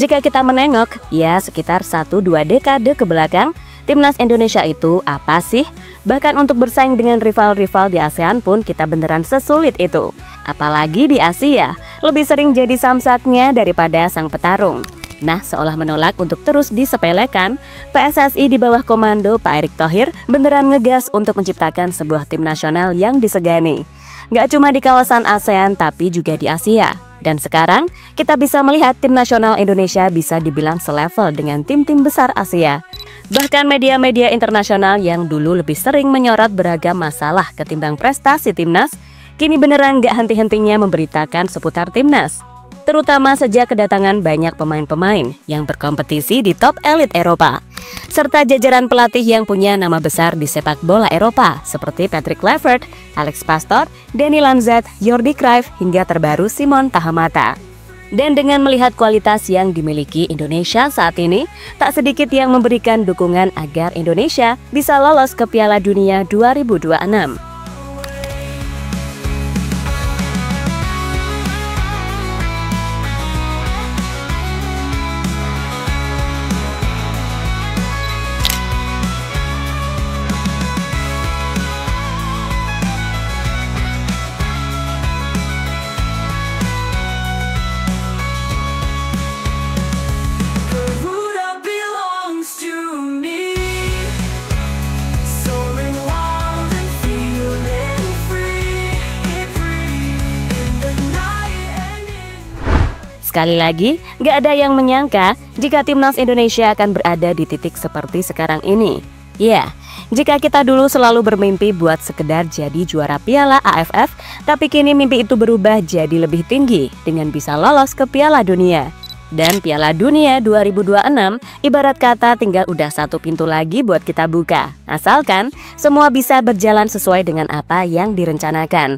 Jika kita menengok, ya sekitar 1-2 dekade ke belakang, timnas Indonesia itu apa sih? Bahkan untuk bersaing dengan rival-rival di ASEAN pun kita beneran sesulit itu. Apalagi di Asia, lebih sering jadi samsatnya daripada sang petarung. Nah, seolah menolak untuk terus disepelekan, PSSI di bawah komando Pak Erick Thohir beneran ngegas untuk menciptakan sebuah tim nasional yang disegani. Gak cuma di kawasan ASEAN tapi juga di Asia. Dan sekarang kita bisa melihat tim nasional Indonesia bisa dibilang selevel dengan tim-tim besar Asia. Bahkan media-media internasional yang dulu lebih sering menyorot beragam masalah ketimbang prestasi timnas, kini beneran gak henti-hentinya memberitakan seputar timnas. Terutama sejak kedatangan banyak pemain-pemain yang berkompetisi di top elit Eropa, serta jajaran pelatih yang punya nama besar di sepak bola Eropa seperti Patrick Kluivert, Alex Pastoor, Danny Lanzet, Jordi Cruyff, hingga terbaru Simon Tahamata. Dan dengan melihat kualitas yang dimiliki Indonesia saat ini, tak sedikit yang memberikan dukungan agar Indonesia bisa lolos ke Piala Dunia 2026. Sekali lagi, gak ada yang menyangka jika timnas Indonesia akan berada di titik seperti sekarang ini. Ya, jika kita dulu selalu bermimpi buat sekedar jadi juara Piala AFF, tapi kini mimpi itu berubah jadi lebih tinggi dengan bisa lolos ke Piala Dunia. Dan Piala Dunia 2026 ibarat kata tinggal udah satu pintu lagi buat kita buka. Asalkan semua bisa berjalan sesuai dengan apa yang direncanakan.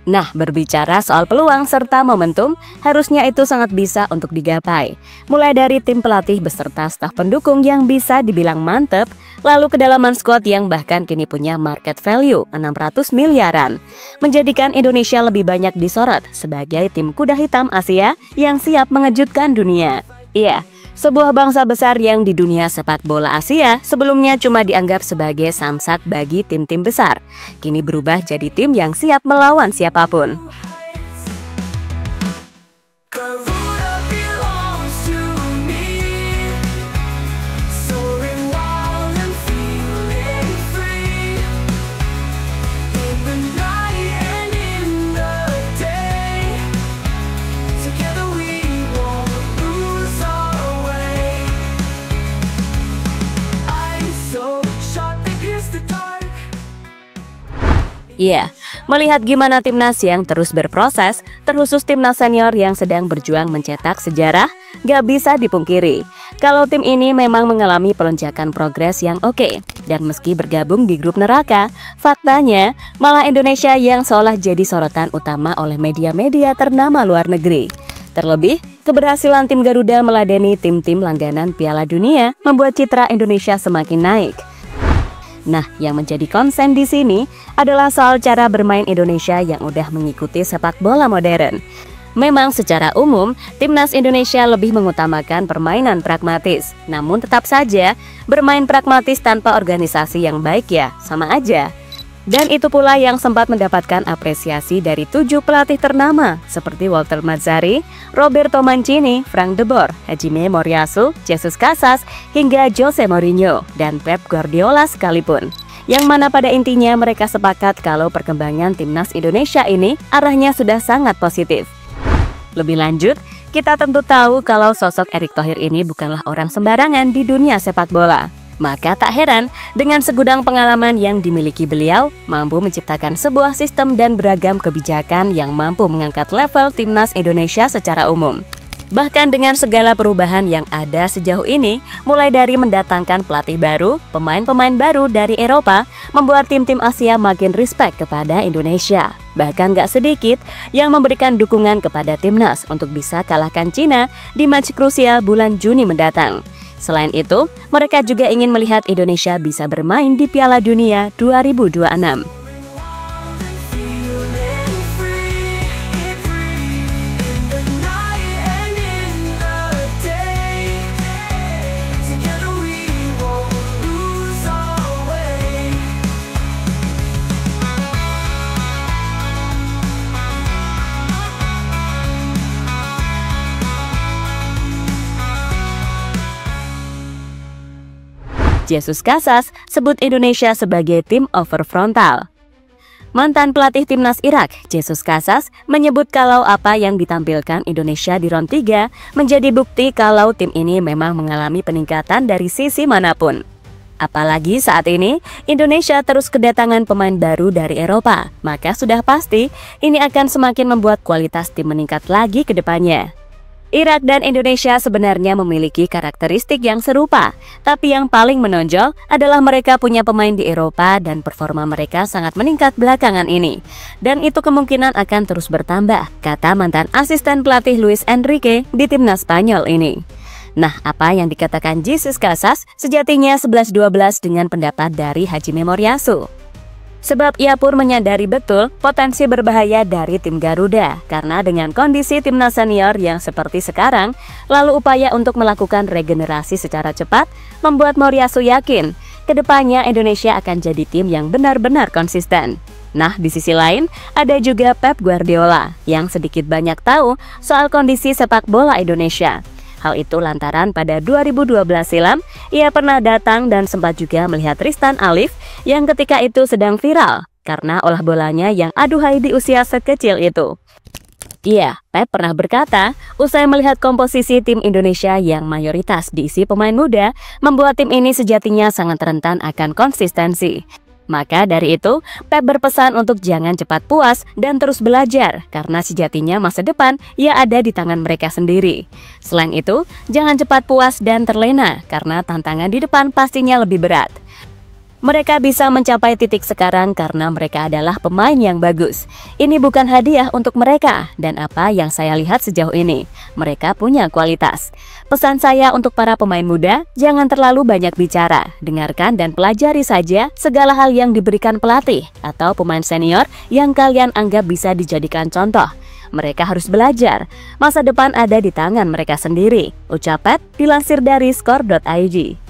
Nah, berbicara soal peluang serta momentum, harusnya itu sangat bisa untuk digapai. Mulai dari tim pelatih beserta staf pendukung yang bisa dibilang mantep, lalu kedalaman skuad yang bahkan kini punya market value 600 miliaran, menjadikan Indonesia lebih banyak disorot sebagai tim kuda hitam Asia yang siap mengejutkan dunia. Iya, sebuah bangsa besar yang di dunia sepak bola Asia sebelumnya cuma dianggap sebagai samsat bagi tim-tim besar, kini berubah jadi tim yang siap melawan siapapun. Iya, melihat gimana timnas yang terus berproses, terkhusus timnas senior yang sedang berjuang mencetak sejarah, gak bisa dipungkiri kalau tim ini memang mengalami pelonjakan progres yang oke. Dan meski bergabung di grup neraka, faktanya malah Indonesia yang seolah jadi sorotan utama oleh media-media ternama luar negeri. Terlebih, keberhasilan tim Garuda meladeni tim-tim langganan Piala Dunia membuat citra Indonesia semakin naik. Nah, yang menjadi konsen di sini adalah soal cara bermain Indonesia yang udah mengikuti sepak bola modern. Memang secara umum, timnas Indonesia lebih mengutamakan permainan pragmatis. Namun tetap saja, bermain pragmatis tanpa organisasi yang baik ya, sama aja. Dan itu pula yang sempat mendapatkan apresiasi dari 7 pelatih ternama seperti Walter Mazzarri, Roberto Mancini, Frank de Boer, Hajime Moriyasu, Jesus Casas, hingga Jose Mourinho dan Pep Guardiola sekalipun. Yang mana pada intinya mereka sepakat kalau perkembangan timnas Indonesia ini arahnya sudah sangat positif. Lebih lanjut, kita tentu tahu kalau sosok Erick Thohir ini bukanlah orang sembarangan di dunia sepak bola. Maka tak heran dengan segudang pengalaman yang dimiliki beliau mampu menciptakan sebuah sistem dan beragam kebijakan yang mampu mengangkat level timnas Indonesia secara umum. Bahkan dengan segala perubahan yang ada sejauh ini, mulai dari mendatangkan pelatih baru, pemain-pemain baru dari Eropa, membuat tim-tim Asia makin respect kepada Indonesia. Bahkan gak sedikit yang memberikan dukungan kepada timnas untuk bisa kalahkan Cina di match krusial bulan Juni mendatang. Selain itu, mereka juga ingin melihat Indonesia bisa bermain di Piala Dunia 2026. Jesus Casas sebut Indonesia sebagai tim over frontal. Mantan pelatih timnas Irak, Jesus Casas, menyebut kalau apa yang ditampilkan Indonesia di round 3 menjadi bukti kalau tim ini memang mengalami peningkatan dari sisi manapun. Apalagi saat ini, Indonesia terus kedatangan pemain baru dari Eropa, maka sudah pasti ini akan semakin membuat kualitas tim meningkat lagi ke depannya. Irak dan Indonesia sebenarnya memiliki karakteristik yang serupa, tapi yang paling menonjol adalah mereka punya pemain di Eropa dan performa mereka sangat meningkat belakangan ini. Dan itu kemungkinan akan terus bertambah, kata mantan asisten pelatih Luis Enrique di timnas Spanyol ini. Nah, apa yang dikatakan Jesus Casas sejatinya 11-12 dengan pendapat dari Hajime Moriyasu. Sebab ia pun menyadari betul potensi berbahaya dari tim Garuda, karena dengan kondisi timnas senior yang seperti sekarang, lalu upaya untuk melakukan regenerasi secara cepat, membuat Moriyasu yakin, kedepannya Indonesia akan jadi tim yang benar-benar konsisten. Nah, di sisi lain, ada juga Pep Guardiola, yang sedikit banyak tahu soal kondisi sepak bola Indonesia. Hal itu lantaran pada 2012 silam, ia pernah datang dan sempat juga melihat Tristan Alif yang ketika itu sedang viral karena olah bolanya yang aduhai di usia sekecil itu. Iya, Pep pernah berkata, usai melihat komposisi tim Indonesia yang mayoritas diisi pemain muda, membuat tim ini sejatinya sangat rentan akan konsistensi. Maka dari itu, Pep berpesan untuk jangan cepat puas dan terus belajar, karena sejatinya masa depan ya ada di tangan mereka sendiri. Selain itu, jangan cepat puas dan terlena, karena tantangan di depan pastinya lebih berat. Mereka bisa mencapai titik sekarang karena mereka adalah pemain yang bagus. Ini bukan hadiah untuk mereka, dan apa yang saya lihat sejauh ini, mereka punya kualitas. Pesan saya untuk para pemain muda, jangan terlalu banyak bicara, dengarkan dan pelajari saja segala hal yang diberikan pelatih atau pemain senior yang kalian anggap bisa dijadikan contoh. Mereka harus belajar, masa depan ada di tangan mereka sendiri, ucap Pep dilansir dari skor.id.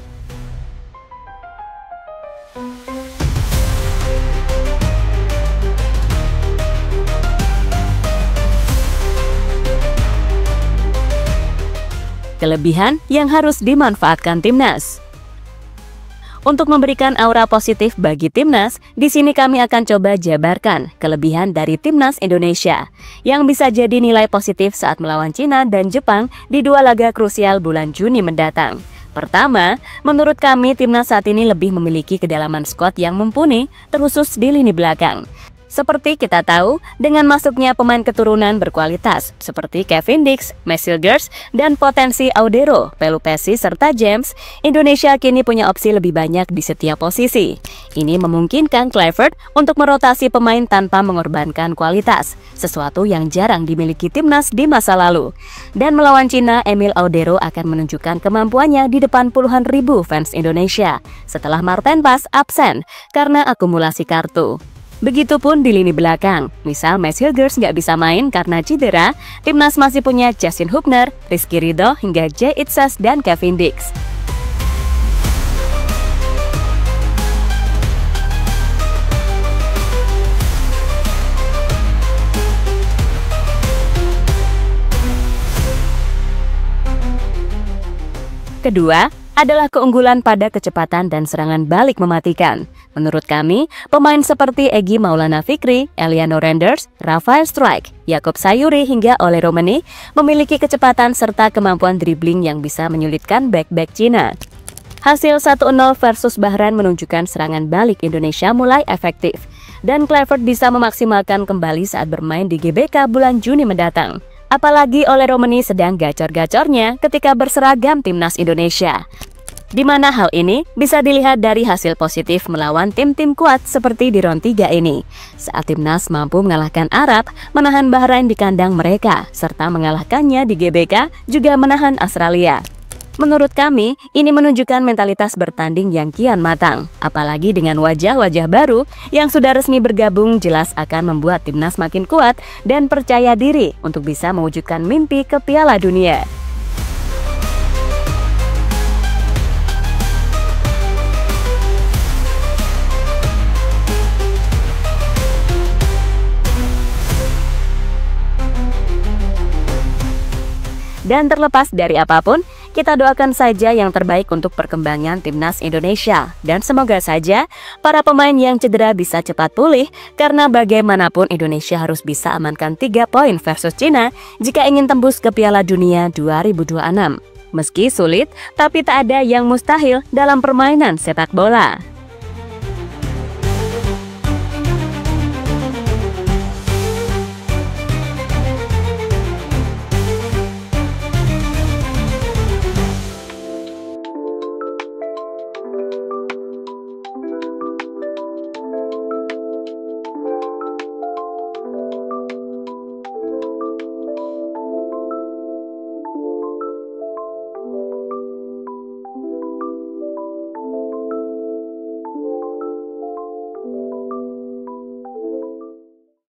Kelebihan yang harus dimanfaatkan timnas. Untuk memberikan aura positif bagi timnas, di sini kami akan coba jabarkan kelebihan dari timnas Indonesia yang bisa jadi nilai positif saat melawan Cina dan Jepang di dua laga krusial bulan Juni mendatang. Pertama, menurut kami timnas saat ini lebih memiliki kedalaman skuad yang mumpuni, terkhusus di lini belakang. Seperti kita tahu, dengan masuknya pemain keturunan berkualitas seperti Kevin Dix, Messilgers, dan potensi Audero, Pelupesi, serta James, Indonesia kini punya opsi lebih banyak di setiap posisi. Ini memungkinkan Kluivert untuk merotasi pemain tanpa mengorbankan kualitas, sesuatu yang jarang dimiliki timnas di masa lalu. Dan melawan Cina, Emil Audero akan menunjukkan kemampuannya di depan puluhan ribu fans Indonesia, setelah Marten Pas absen karena akumulasi kartu. Begitupun di lini belakang, misal Messilgers nggak bisa main karena cedera, timnas masih punya Justin Hubner, Rizky Ridho, hingga Jay Itzas dan Kevin Dix. Kedua, adalah keunggulan pada kecepatan dan serangan balik mematikan. Menurut kami, pemain seperti Egy Maulana Fikri, Eliano Renders, Rafael Struijk, Yacob Sayuri hingga Ole Romani memiliki kecepatan serta kemampuan dribbling yang bisa menyulitkan bek-bek Cina. Hasil 1-0 versus Bahrain menunjukkan serangan balik Indonesia mulai efektif, dan Kluivert bisa memaksimalkan kembali saat bermain di GBK bulan Juni mendatang. Apalagi Ole Romani sedang gacor-gacornya ketika berseragam timnas Indonesia. Di mana hal ini bisa dilihat dari hasil positif melawan tim-tim kuat seperti di round 3 ini. Saat timnas mampu mengalahkan Arab, menahan Bahrain di kandang mereka, serta mengalahkannya di GBK juga menahan Australia. Menurut kami, ini menunjukkan mentalitas bertanding yang kian matang. Apalagi dengan wajah-wajah baru yang sudah resmi bergabung, jelas akan membuat timnas makin kuat dan percaya diri untuk bisa mewujudkan mimpi ke Piala Dunia. Dan terlepas dari apapun, Kita doakan saja yang terbaik untuk perkembangan timnas Indonesia. Dan semoga saja para pemain yang cedera bisa cepat pulih, karena bagaimanapun Indonesia harus bisa amankan 3 poin versus Cina jika ingin tembus ke Piala Dunia 2026. Meski sulit, tapi tak ada yang mustahil dalam permainan sepak bola.